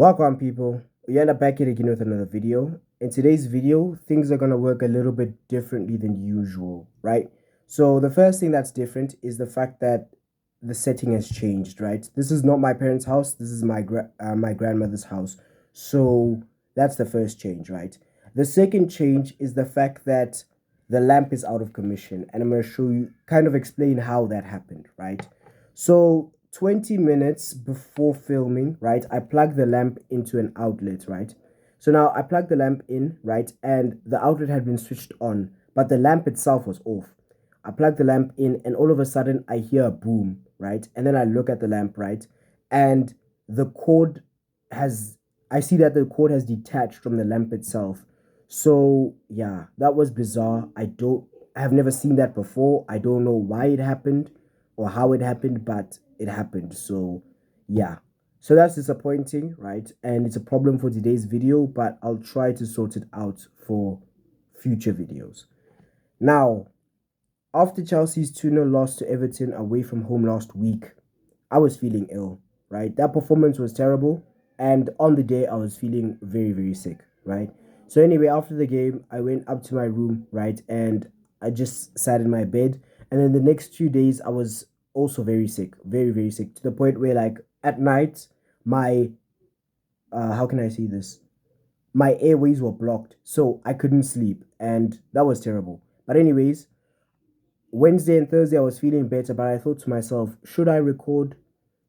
Welcome people, we end up back here again with another video. In today's video, things are going to work a little bit differently than usual, right? So the first thing that's different is the fact that the setting has changed, right? This is not my parents' house, this is my grandmother's house. So that's the first change, right? The second change is the fact that the lamp is out of commission, and I'm going to show you, kind of explain how that happened, right? So 20 minutes before filming, right, I plugged the lamp into an outlet, right? So now I plugged the lamp in, right, and the outlet had been switched on, but the lamp itself was off. I plugged the lamp in, and all of a sudden I hear a boom, right? And then I look at the lamp, right, and the cord has, I see that the cord has detached from the lamp itself. So yeah, that was bizarre. I have never seen that before. I don't know why it happened or how it happened, but it happened. So yeah, so that's disappointing, right? And it's a problem for today's video, but I'll try to sort it out for future videos. Now, after Chelsea's 2-0 loss to Everton away from home last week, I was feeling ill, right? That performance was terrible, and on the day I was feeling very, very sick, right? So anyway, after the game, I went up to my room, right, and I just sat in my bed. And then the next 2 days, I was also very sick, very, very sick, to the point where, like, at night, my how can I say this? My airways were blocked, so I couldn't sleep, and that was terrible. But anyways, Wednesday and Thursday I was feeling better, but I thought to myself, should I record?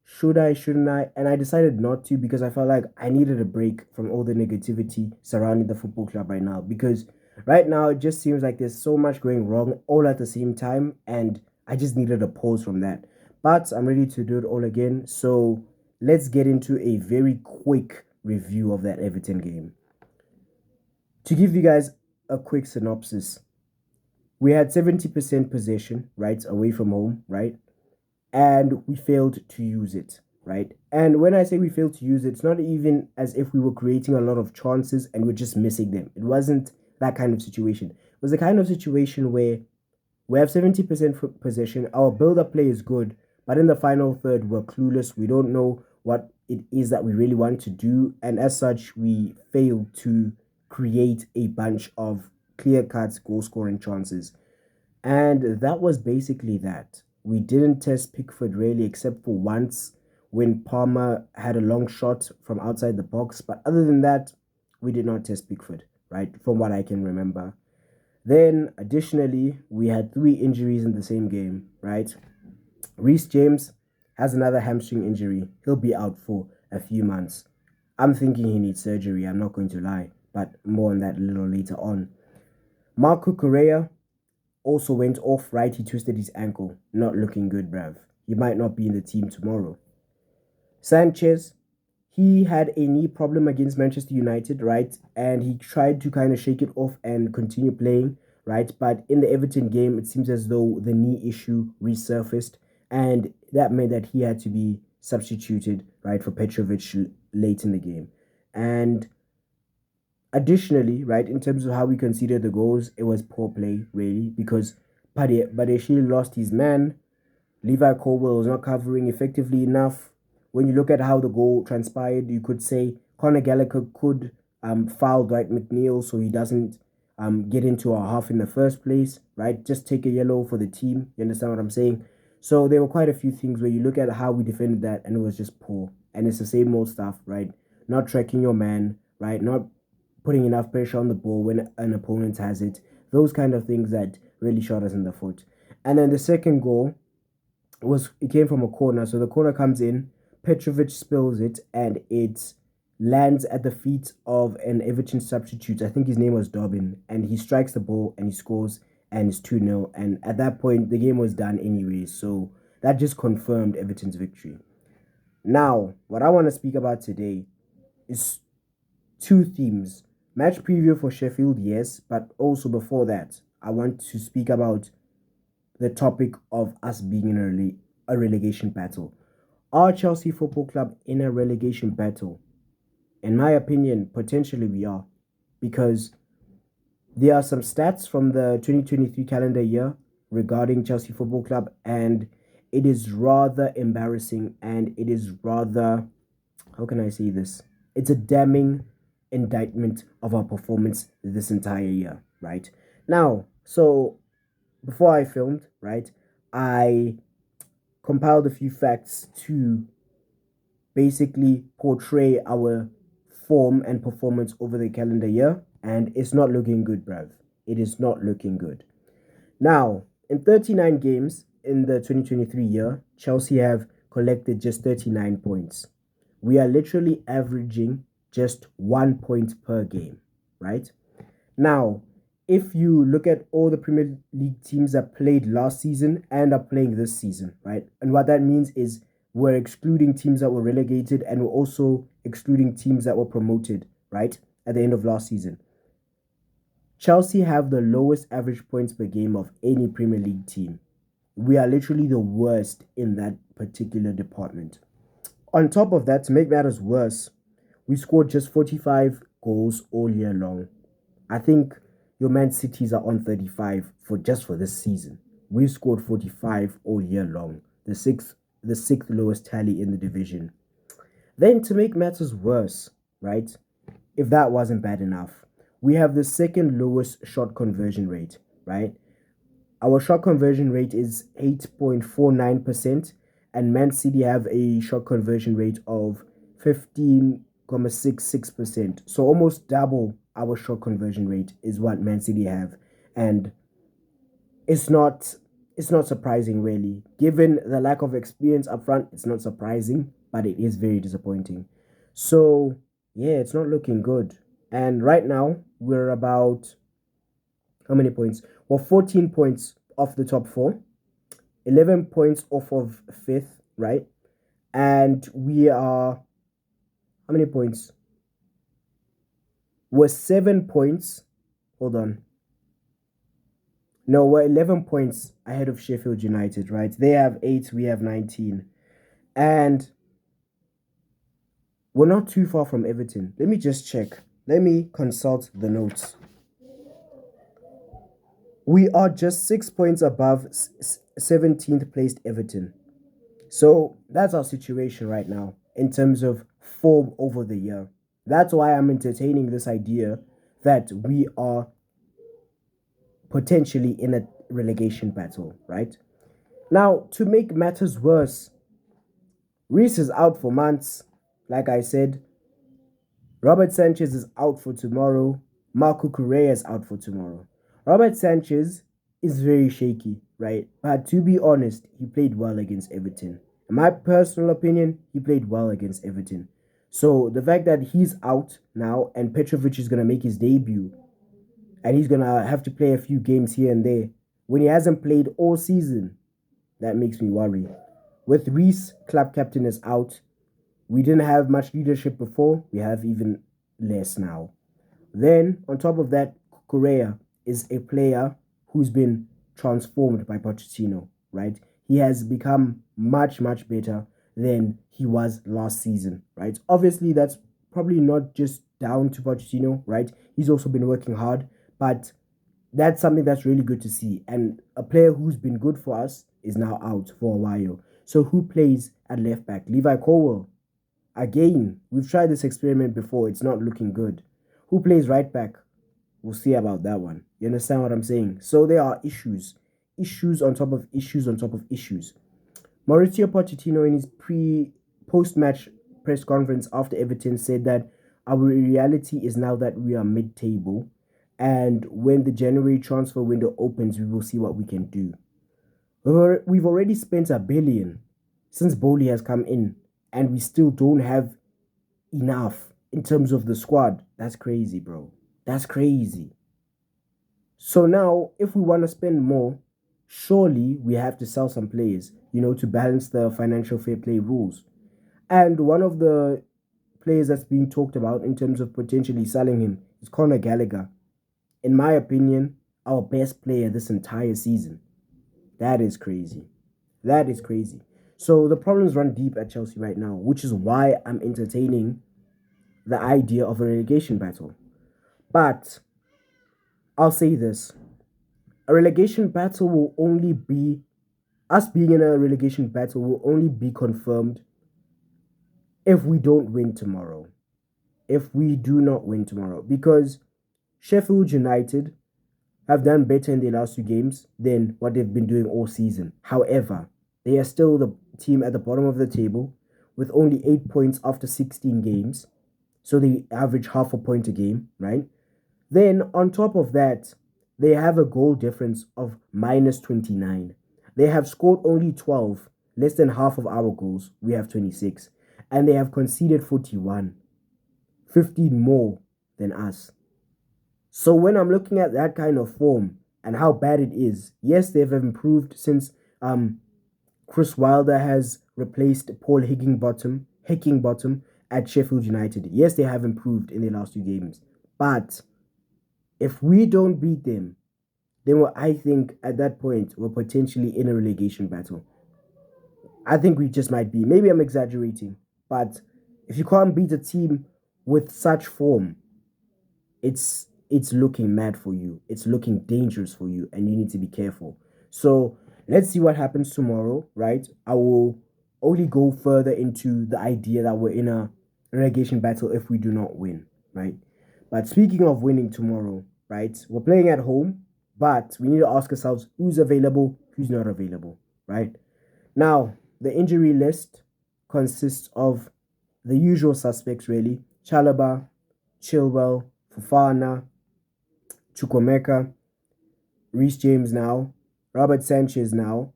Should I, shouldn't I? And I decided not to, because I felt like I needed a break from all the negativity surrounding the football club right now. Because right now it just seems like there's so much going wrong all at the same time, and I just needed a pause from that. But I'm ready to do it all again. So let's get into a very quick review of that Everton game. To give you guys a quick synopsis, we had 70% possession, right, away from home, right? And we failed to use it, right? And when I say we failed to use it, it's not even as if we were creating a lot of chances and we're just missing them. It wasn't that kind of situation. It was the kind of situation where we have 70% possession, our build-up play is good, but in the final third, we're clueless. We don't know what it is that we really want to do, and as such, we fail to create a bunch of clear-cut goal-scoring chances. And that was basically that. We didn't test Pickford really, except for once when Palmer had a long shot from outside the box. But other than that, we did not test Pickford, right? From what I can remember. Then, additionally, we had 3 injuries in the same game, right? Reece James has another hamstring injury. He'll be out for a few months. I'm thinking he needs surgery, I'm not going to lie. But more on that a little later on. Marco Correa also went off, right? He twisted his ankle. Not looking good, bruv. He might not be in the team tomorrow. Sanchez, he had a knee problem against Manchester United, right? And he tried to kind of shake it off and continue playing, right? But in the Everton game, it seems as though the knee issue resurfaced, and that meant that he had to be substituted, right, for Petrovic late in the game. And additionally, right, in terms of how we conceded the goals, it was poor play, really, because Badeshil lost his man. Levi Colwell was not covering effectively enough. When you look at how the goal transpired, you could say Conor Gallagher could foul Dwight McNeil so he doesn't get into our half in the first place, right? Just take a yellow for the team. You understand what I'm saying? So there were quite a few things where you look at how we defended that, and it was just poor. And it's the same old stuff, right? Not tracking your man, right? Not putting enough pressure on the ball when an opponent has it. Those kind of things that really shot us in the foot. And then the second goal it came from a corner. So the corner comes in, Petrovic spills it, and it lands at the feet of an Everton substitute. I think his name was Dobbin, and he strikes the ball and he scores, and it's 2-0. And at that point, the game was done anyway. So that just confirmed Everton's victory. Now, what I want to speak about today is two themes. Match preview for Sheffield, yes, but also before that, I want to speak about the topic of us being in a relegation battle. Are Chelsea Football Club in a relegation battle? In my opinion, potentially we are, because there are some stats from the 2023 calendar year regarding Chelsea Football Club, and it is rather embarrassing, and it is rather, how can I say this? It's a damning indictment of our performance this entire year, right? Now, so before I filmed, right, I compiled a few facts to basically portray our form and performance over the calendar year, and it's not looking good, bruv. It is not looking good. Now, in 39 games in the 2023 year, Chelsea have collected just 39 points. We are literally averaging just 1 point per game, right? Now, if you look at all the Premier League teams that played last season and are playing this season, right? And what that means is we're excluding teams that were relegated and we're also excluding teams that were promoted, right? At the end of last season. Chelsea have the lowest average points per game of any Premier League team. We are literally the worst in that particular department. On top of that, to make matters worse, we scored just 45 goals all year long. I think your Man Cities are on 35 for this season. We've scored 45 all year long, the sixth lowest tally in the division. Then to make matters worse, right? If that wasn't bad enough, we have the second lowest shot conversion rate, right? Our shot conversion rate is 8.49%, and Man City have a shot conversion rate of 15.66%. So almost double our shot conversion rate is what Man City have. And it's not surprising really. Given the lack of experience up front, it's not surprising, but it is very disappointing. So yeah, it's not looking good. And right now we're about how many points? Well, 14 points off the top four, 11 points off of fifth, right? And we are, how many points? We're 7 points. Hold on. No, we're 11 points ahead of Sheffield United, right? They have 8, we have 19. And we're not too far from Everton. Let me just check. Let me consult the notes. We are just 6 points above 17th placed Everton. So that's our situation right now in terms of form over the year. That's why I'm entertaining this idea that we are potentially in a relegation battle, right? Now, to make matters worse, Reece is out for months. Like I said, Robert Sanchez is out for tomorrow. Marco Correa is out for tomorrow. Robert Sanchez is very shaky, right? But to be honest, he played well against Everton. In my personal opinion, he played well against Everton. So the fact that he's out now and Petrovic is going to make his debut and he's going to have to play a few games here and there when he hasn't played all season, that makes me worry. With Reece, club captain, is out, we didn't have much leadership before. We have even less now. Then, on top of that, Correa is a player who's been transformed by Pochettino, right? He has become much, much better than he was last season, right? Obviously, that's probably not just down to Pochettino, right? He's also been working hard, but that's something that's really good to see. And a player who's been good for us is now out for a while. So who plays at left back? Levi Colwill. Again, we've tried this experiment before. It's not looking good. Who plays right back? We'll see about that one. You understand what I'm saying? So there are issues. Issues on top of issues on top of issues. Mauricio Pochettino in his post-match press conference after Everton said that our reality is now that we are mid-table, and when the January transfer window opens, we will see what we can do. We've already spent $1 billion since Bowley has come in, and we still don't have enough in terms of the squad. That's crazy, bro. That's crazy. So now, if we want to spend more, surely we have to sell some players, to balance the financial fair play rules. And one of the players that's being talked about in terms of potentially selling him is Conor Gallagher. In my opinion, our best player this entire season. That is crazy. That is crazy. So the problems run deep at Chelsea right now, which is why I'm entertaining the idea of a relegation battle. But I'll say this. A relegation battle will only be, us being in a relegation battle will only be confirmed if we don't win tomorrow. if we do not win tomorrow, because Sheffield United have done better in their last two games than what they've been doing all season. However, they are still the team at the bottom of the table with only 8 points after 16 games. So they average half a point a game, right? Then on top of that, they have a goal difference of minus 29. They have scored only 12, less than half of our goals. We have 26. And they have conceded 41, 15 more than us. So when I'm looking at that kind of form and how bad it is, yes, they've improved since Chris Wilder has replaced Paul Hickingbottom at Sheffield United. Yes, they have improved in their last two games. But if we don't beat them, then I think at that point we're potentially in a relegation battle. I think we just might be. Maybe I'm exaggerating. But if you can't beat a team with such form, it's looking mad for you. It's looking dangerous for you, and you need to be careful. So let's see what happens tomorrow, right? I will only go further into the idea that we're in a relegation battle if we do not win, right? But speaking of winning tomorrow, right? We're playing at home, but we need to ask ourselves who's available, who's not available, right? Now, the injury list consists of the usual suspects, really. Chalobah, Chilwell, Fofana, Chukwuemeka, Reece James now, Robert Sanchez now,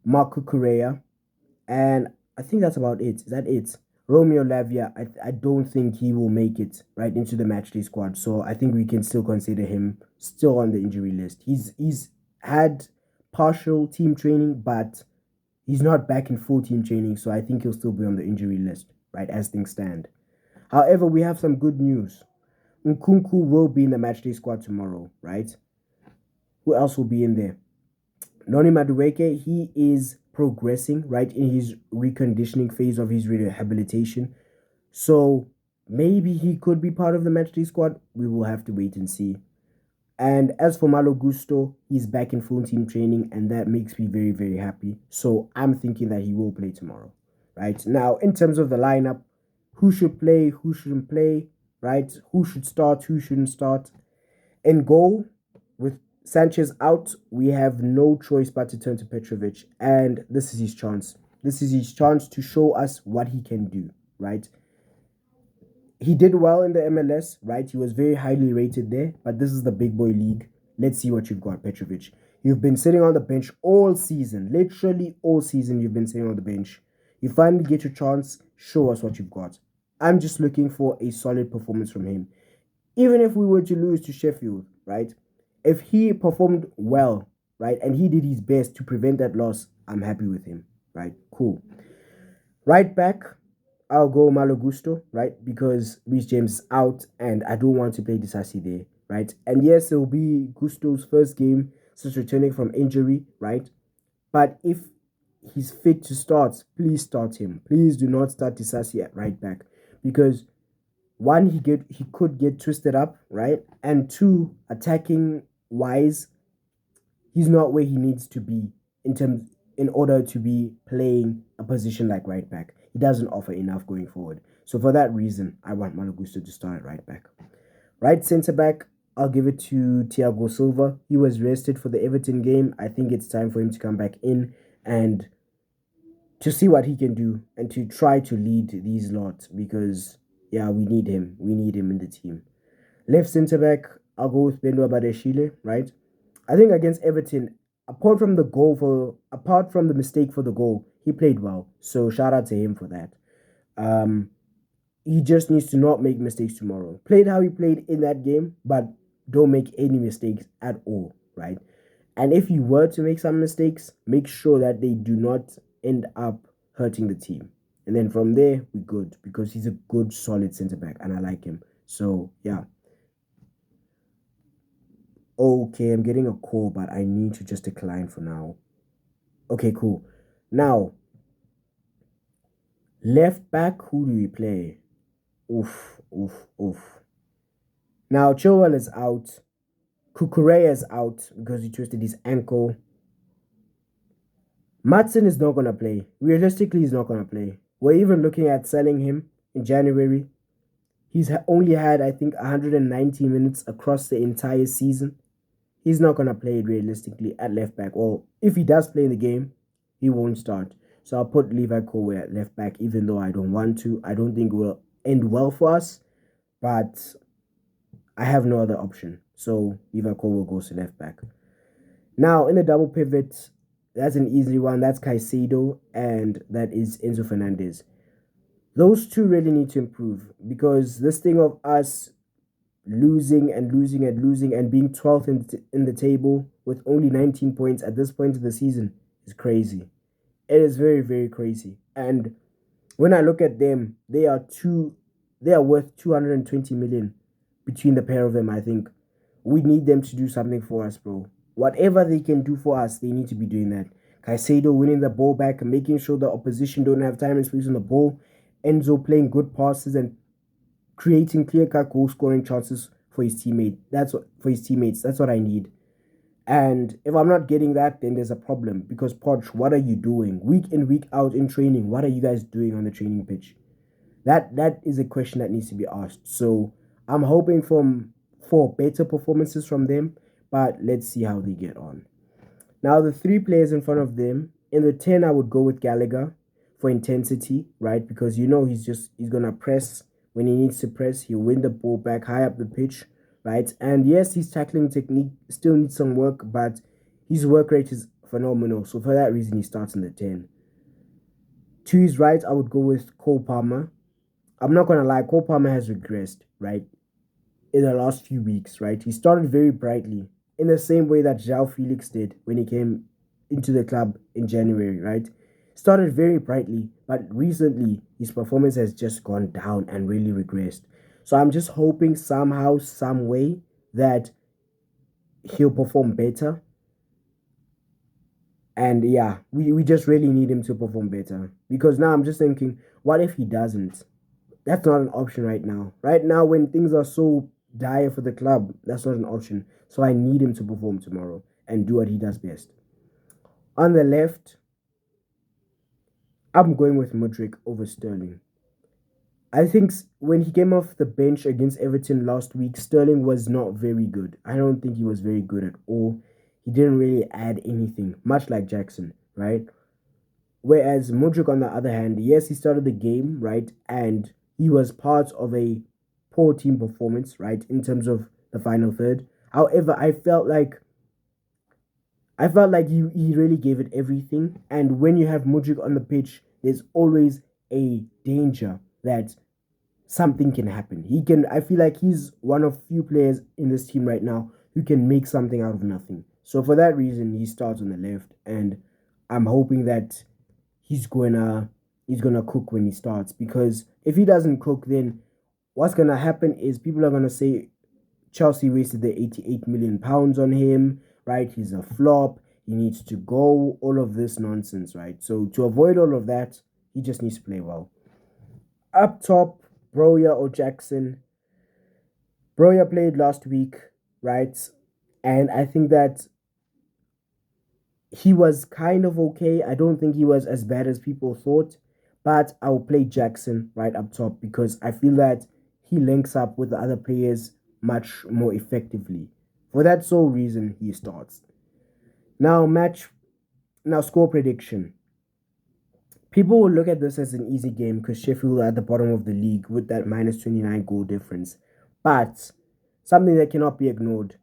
Marco Correa, and I think that's about it. Is that it? Romeo Lavia, I don't think he will make it right into the matchday squad. So I think we can still consider him still on the injury list. He's had partial team training, but he's not back in full team training. So I think he'll still be on the injury list, right, as things stand. However, we have some good news. Nkunku will be in the matchday squad tomorrow, right? Who else will be in there? Noni Madueke, he is progressing, right, in his reconditioning phase of his rehabilitation. So maybe he could be part of the matchday squad. We will have to wait and see. And as for Malo Gusto, he's back in full team training, and that makes me very, very happy. So I'm thinking that he will play tomorrow, right? Now, in terms of the lineup, who should play, who shouldn't play, right? Who should start, who shouldn't start. In goal, with Sanchez out, we have no choice but to turn to Petrovic, and this is his chance. This is his chance to show us what he can do, right? He did well in the MLS, right? He was very highly rated there, but this is the big boy league. Let's see what you've got, Petrovic. You've been sitting on the bench all season, literally all season you've been sitting on the bench. You finally get your chance, show us what you've got. I'm just looking for a solid performance from him. Even if we were to lose to Sheffield, right? If he performed well, right, and he did his best to prevent that loss, I'm happy with him, right? Cool. Right back, I'll go Malo Gusto, right? Because Reece James is out and I don't want to play Disasi there, right? And yes, it will be Gusto's first game since returning from injury, right? But if he's fit to start, please start him. Please do not start Disasi at right back, because one, he could get twisted up, right? And two, attacking wise, he's not where he needs to be in order to be playing a position like right back. He doesn't offer enough going forward. So for that reason, I want Malo Gusto to start at right back. Right centre back, I'll give it to Thiago Silva. He was rested for the Everton game. I think it's time for him to come back in and to see what he can do and to try to lead these lot, because yeah, we need him. We need him in the team. Left centre back, I'll go with Benoit Badeshile, right? I think against Everton, apart from the mistake for the goal, he played well. So shout out to him for that. He just needs to not make mistakes tomorrow. Played how he played in that game, but don't make any mistakes at all, right? And if you were to make some mistakes, make sure that they do not end up hurting the team. And then from there, we're good, because he's a good, solid centre back, and I like him. So yeah. Okay, I'm getting a call, but I need to just decline for now. Okay, cool. Now, left back, who do we play? Oof, oof, oof. Now, Chilwell is out. Kukurea is out because he twisted his ankle. Matson is not going to play. Realistically, he's not going to play. We're even looking at selling him in January. only had, I think, 190 minutes across the entire season. He's not going to play it realistically at left back. Or if he does play in the game, he won't start. So I'll put Levi Colwell at left back, even though I don't want to. I don't think it will end well for us, but I have no other option. So Levi Colwell goes to left back. Now, in the double pivot, that's an easy one. That's Caicedo, and that is Enzo Fernandez. Those two really need to improve, because this thing of us losing and losing and losing and being 12th in the table with only 19 points at this point of the season is crazy. It is very, very crazy. And when I look at them, they are worth 220 million between the pair of them. I think we need them to do something for us, bro. Whatever they can do for us, they need to be doing that. Caicedo winning the ball back and making sure the opposition don't have time and space on the ball. Enzo playing good passes and creating clear-cut goal-scoring chances for his teammate. That's what I need. And if I'm not getting that, then there's a problem. Because Poch, what are you doing week in, week out in training? What are you guys doing on the training pitch? That is a question that needs to be asked. So I'm hoping for better performances from them, but let's see how they get on. Now, the three players in front of them, in the 10, I would go with Gallagher for intensity, right? Because he's going to press when he needs to press. He'll win the ball back high up the pitch, right? And yes, his tackling technique still needs some work, but his work rate is phenomenal. So for that reason, he starts in the 10. To his right, I would go with Cole Palmer. I'm not going to lie, Cole Palmer has regressed, right? In the last few weeks, right? He started very brightly, in the same way that João Felix did when he came into the club in January, right? Started very brightly, but recently his performance has just gone down and really regressed. So I'm just hoping somehow, some way, that he'll perform better. And yeah, we just really need him to perform better. Because now I'm just thinking, what if he doesn't? That's not an option right now. Right now, when things are so dire for the club, that's not an option. So I need him to perform tomorrow and do what he does best. On the left, I'm going with Mudryk over Sterling. I think when he came off the bench against Everton last week, Sterling was not very good. I don't think he was very good at all. He didn't really add anything, much like Jackson, right? Whereas Mudryk, on the other hand, yes, he started the game, right? And he was part of a poor team performance, right? In terms of the final third. However, I felt like he really gave it everything. And when you have Mudryk on the pitch, there's always a danger that something can happen. I feel like he's one of few players in this team right now who can make something out of nothing. So for that reason, he starts on the left, and I'm hoping that he's gonna cook when he starts, because if he doesn't cook, then what's gonna happen is people are gonna say Chelsea wasted their £88 million on him, right? He's a flop, he needs to go, all of this nonsense, right? So to avoid all of that, he just needs to play well. Up top, Broja or Jackson. Broja played last week, right? And I think that he was kind of okay. I don't think he was as bad as people thought, but I'll play Jackson right up top because I feel that he links up with the other players much more effectively. For that sole reason, he starts. Now, score prediction. People will look at this as an easy game because Sheffield are at the bottom of the league with that minus 29 goal difference. But something that cannot be ignored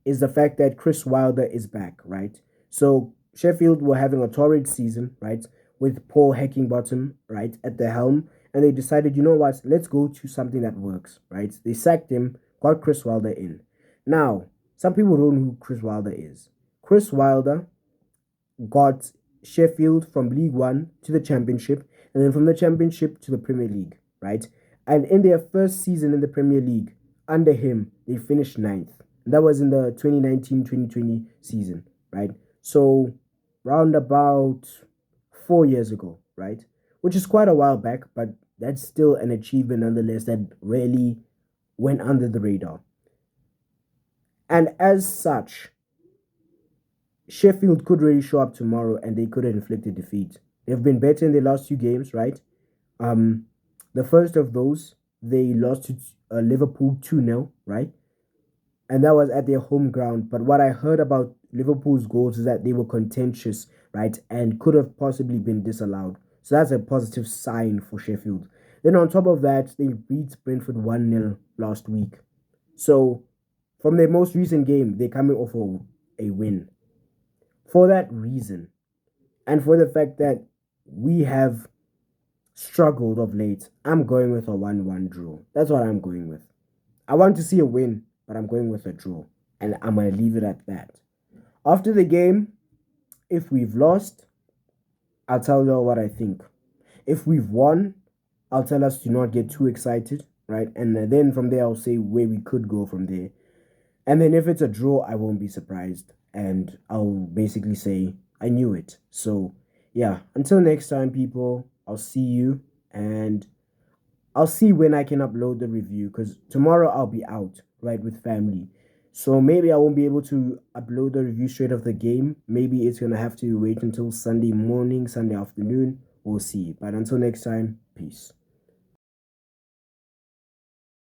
is the fact that Chris Wilder is back, right? So Sheffield were having a torrid season, right, with Paul Heckingbottom, right, at the helm. And they decided, you know what, let's go to something that works, right? They sacked him, got Chris Wilder in. Now, some people don't know who Chris Wilder is. Chris Wilder got Sheffield from League One to the Championship, and then from the Championship to the Premier League, right? And in their first season in the Premier League, under him, they finished 9th. That was in the 2019-2020 season, right? So, round about 4 years ago, right? Which is quite a while back, but that's still an achievement nonetheless that really went under the radar. And as such, Sheffield could really show up tomorrow and they could have inflicted defeat. They've been better in their last 2 games, right? The first of those, they lost to Liverpool 2-0, right? And that was at their home ground. But what I heard about Liverpool's goals is that they were contentious, right? And could have possibly been disallowed. So that's a positive sign for Sheffield. Then on top of that, they beat Brentford 1-0 last week. So from their most recent game, they're coming off a win. For that reason, and for the fact that we have struggled of late, I'm going with a 1-1 draw. That's what I'm going with. I want to see a win, but I'm going with a draw. And I'm going to leave it at that. After the game, if we've lost, I'll tell you all what I think. If we've won, I'll tell us to not get too excited, right? And then from there, I'll say where we could go from there. And then if it's a draw, I won't be surprised. And I'll basically say, I knew it. So, yeah, until next time, people, I'll see you. And I'll see when I can upload the review. Because tomorrow I'll be out, right, with family. So maybe I won't be able to upload the review straight off the game. Maybe it's going to have to wait until Sunday morning, Sunday afternoon. We'll see. But until next time, peace.